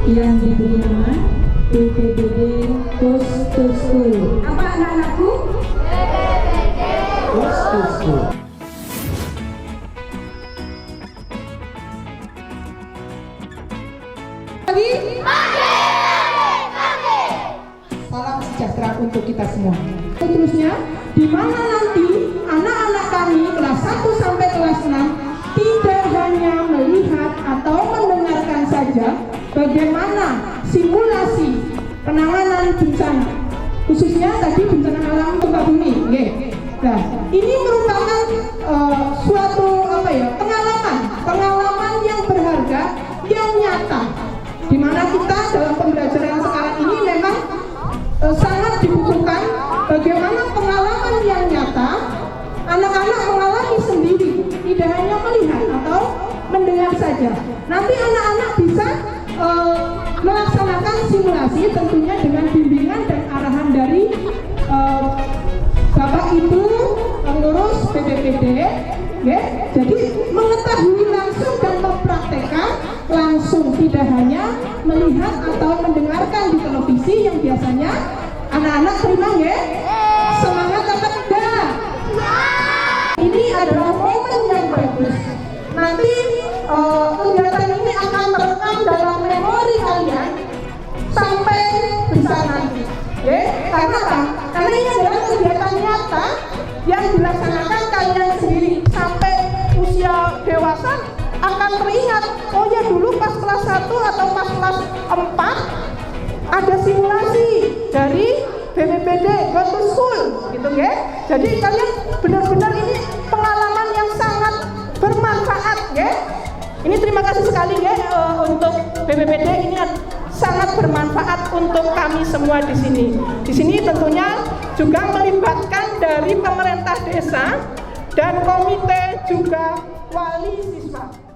yang diberi nama BPBD Ghost to School. Apa anak-anakku? BPBD Ghost to School. Salam sejahtera untuk kita semua. Terusnya, di mana nanti anak-anak kami kelas 1 sampai kelas 6 tidak hanya melihat atau mendengarkan saja bagaimana simulasi penanganan bencana, khususnya tadi bencana alam gempa bumi. Nah, ini merupakan suatu pengalaman yang berharga, yang nyata, di mana kita dalam pembelajaran sekarang ini memang sangat dibutuhkan bagaimana pengalaman yang nyata anak-anak mengalami sendiri, tidak hanya melihat atau mendengar saja. Nanti anak-anak bisa melaksanakan simulasi tentunya dengan bimbingan dan arahan dari Bapak Ibu pengurus BPBD, jadi mengetahui langsung dan mempraktekkan langsung, tidak hanya melihat atau mendengarkan di televisi yang biasanya anak-anak terima semangat apa tidak? Ini adalah momen yang bagus. Nanti kegiatan ini akan terekam dalam memori kalian sampai besar nanti. Karena apa? Karena ini adalah kegiatan nyata yang dilaksanakan kalian sendiri sampai usia dewasa akan teringat. Oh ya, dulu pas kelas 1 atau pas kelas 4 ada simulasi dari BPBD Ghost to School gitu Jadi kalian benar-benar ini pengalaman yang sangat bermanfaat Ini terima kasih sekali untuk BPBD, ini sangat bermanfaat untuk kami semua di sini. Di sini tentunya juga melibatkan dari pemerintah desa dan komite juga wali siswa.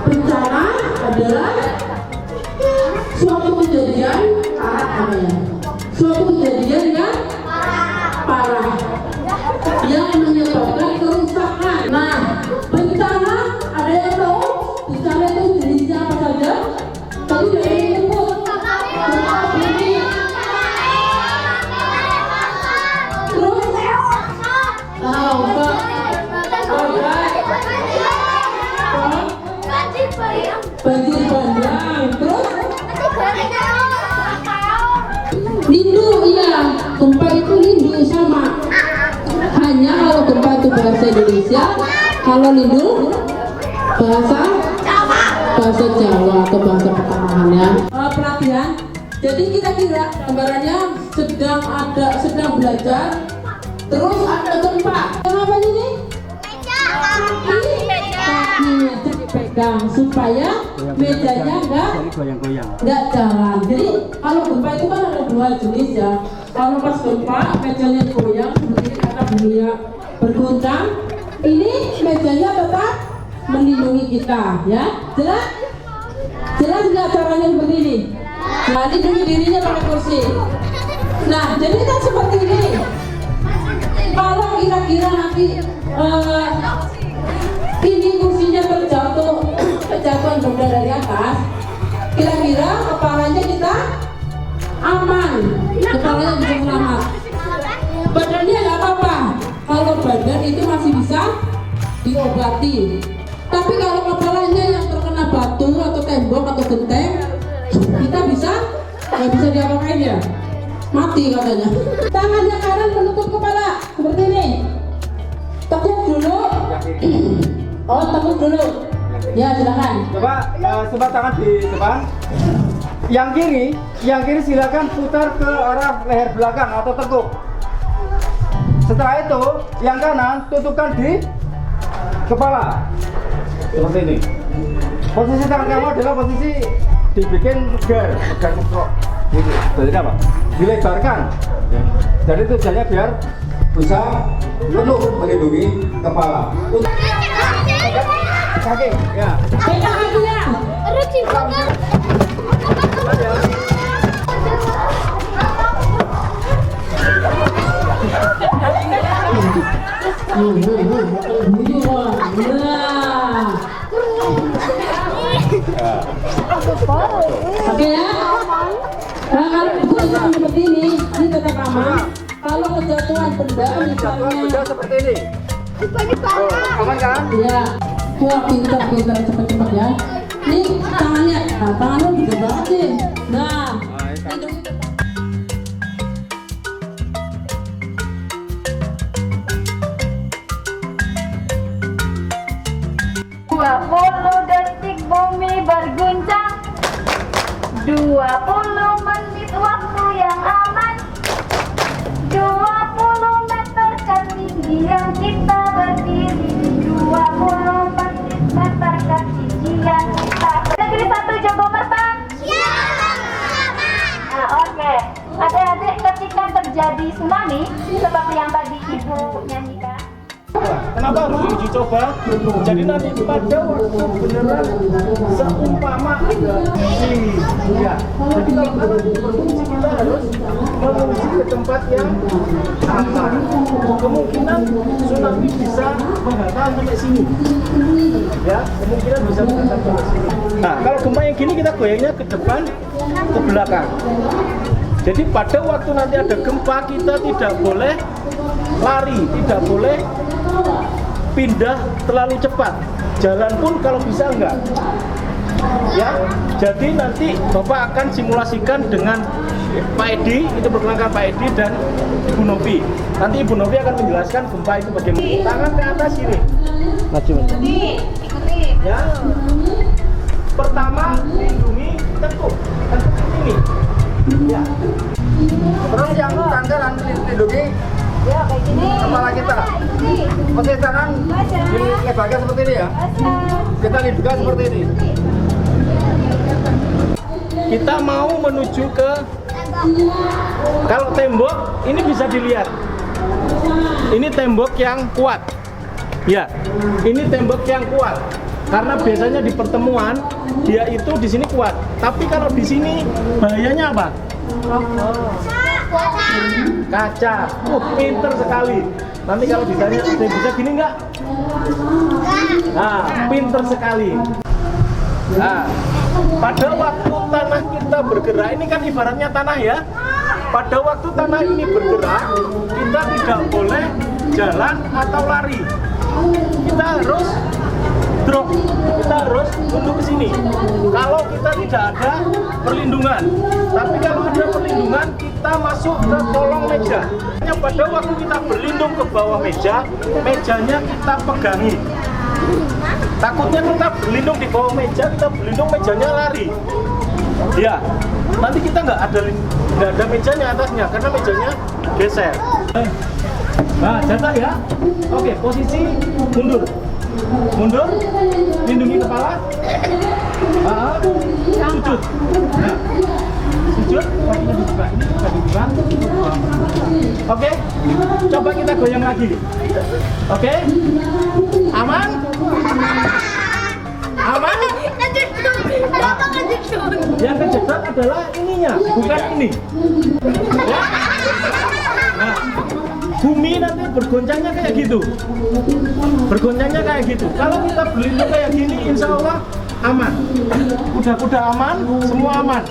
Bencana adalah suatu kejadian suatu kejadian yang parah yang menyebabkan kerusakan. Nah, bencana ada yang tahu bencana itu jenisnya apa saja? Tadi dari input banjir bandang, terus lindu, iya, gempa itu lindu sama. Hanya kalau gempa itu bahasa Indonesia, kalau lindu bahasa Jawa atau bahasa pertanahan ya. Perhatian, jadi kita kira gambarannya sedang belajar, terus ada gempa. Kenapa ini? Pegang supaya mejanya enggak jalan. Jadi kalau gempa itu kan ada dua jenis ya. Kalau pas gempa mejanya goyang seperti ini karena dunia berguncang, ini mejanya tetap melindungi kita ya. Jelas nggak caranya seperti ini? Nah, lindungi dirinya pakai kursi. Nah, jadi kan seperti ini. Kalau kira-kira nanti ini kursinya kejatuhan benda dari atas, kira-kira kepalanya kita aman, kepalanya bisa selamat, badannya nggak apa-apa. Kalau badan itu masih bisa diobati, tapi kalau kepalanya yang terkena batu atau tembok atau genteng, kita nggak bisa diapa-apain ya. mati katanya. Tangannya kanan menutup kepala seperti ini. Tekuk dulu. Oh, tekuk dulu. Ya, silakan. Coba sebelah tangan di depan. Yang kiri silakan putar ke arah leher belakang atau tekuk. Setelah itu, yang kanan tutupkan di kepala. Seperti ini. Posisi tangan kamu adalah posisi dibikin gear kok. Gitu. Jadi apa? Dilebarkan. Jadi tujuannya biar bisa penuh melindungi kepala. Kaki, ya. Pegang kakinya. Oke ya. Nah, kalau kejatuhan seperti ini tetap aman. Kalau kejatuhan benda misalnya seperti ini. Aman kan? ya, wah pintar cepet-cepet ya. Ini tangannya, nah tangannya gede banget sih. Nah, detik bumi berguncang, 20 menit waktu yang aman, 20 meter ketinggian kita berdiri, 20 meter ketinggian kita. Negeri 1 Jogomertan. Nah, oke. Adik-adik, ketika terjadi tsunami seperti yang tadi Ibu nyanyikan. Kenapa harus diuji coba? Jadi nanti pada waktu beneran seumpama ya. Jadi kalau berfungsi kita harus mengungsi ke tempat yang aman. Kemungkinan tsunami bisa menghantam sampai sini. Ya, kemungkinan bisa menghantam sampai sini. Nah, kalau gempa yang gini kita goyangnya ke depan, ke belakang. Jadi pada waktu nanti ada gempa kita tidak boleh lari, tidak boleh pindah terlalu cepat. Jalan pun kalau bisa enggak. Ya, jadi nanti Bapak akan simulasikan dengan Pak Edi, itu perkenalkan Pak Edi dan Ibu Novi. Nanti Ibu Novi akan menjelaskan gempa itu bagaimana. Tangan ke atas ini. Maju. Ikuti. Ya. Pertama lindungi tekuk ini. Ya. Terus yang kanan lindungi Ya, kayak gini. kepala kita. Posisi tangan dilebarkan seperti ini ya. Kita lindungkan seperti ini. Kita mau menuju ke, kalau tembok ini bisa dilihat. Ini tembok yang kuat. Ya, ini tembok yang kuat. Karena biasanya di pertemuan dia itu di sini kuat. Tapi kalau di sini bahayanya apa? Kaca. Pinter sekali. Nanti kalau ditanya bisa gini nggak? Nah, pinter sekali. Nah, pada waktu tanah kita bergerak, ini kan ibaratnya tanah ya. Pada waktu tanah ini bergerak, kita tidak boleh jalan atau lari. Kita harus drop, kita harus tunduk ke sini. Kalau kita tidak ada perlindungan, tapi kalau ada perlindungan, kita masuk ke kolong meja. Pada waktu kita berlindung ke bawah meja, mejanya kita pegangi. Takutnya kita berlindung di bawah meja, kita berlindung mejanya lari. Ya, nanti kita nggak ada mejanya atasnya, karena mejanya geser. Nah, jatah ya. Oke, posisi mundur. Mundur, lindungi kepala. Sujud. Nah, sujud, kakinya dibuka. Ini bisa dibuka. Oke, coba kita goyang lagi. Oke, aman? Aman? Yang kejedot adalah ininya, bukan ini. Ya? Nah, bumi nanti bergoncangnya kayak gitu. Bergoncangnya kayak gitu. Kalau kita berlindung kayak gini, insya Allah aman. Kuda-kuda aman, semua aman.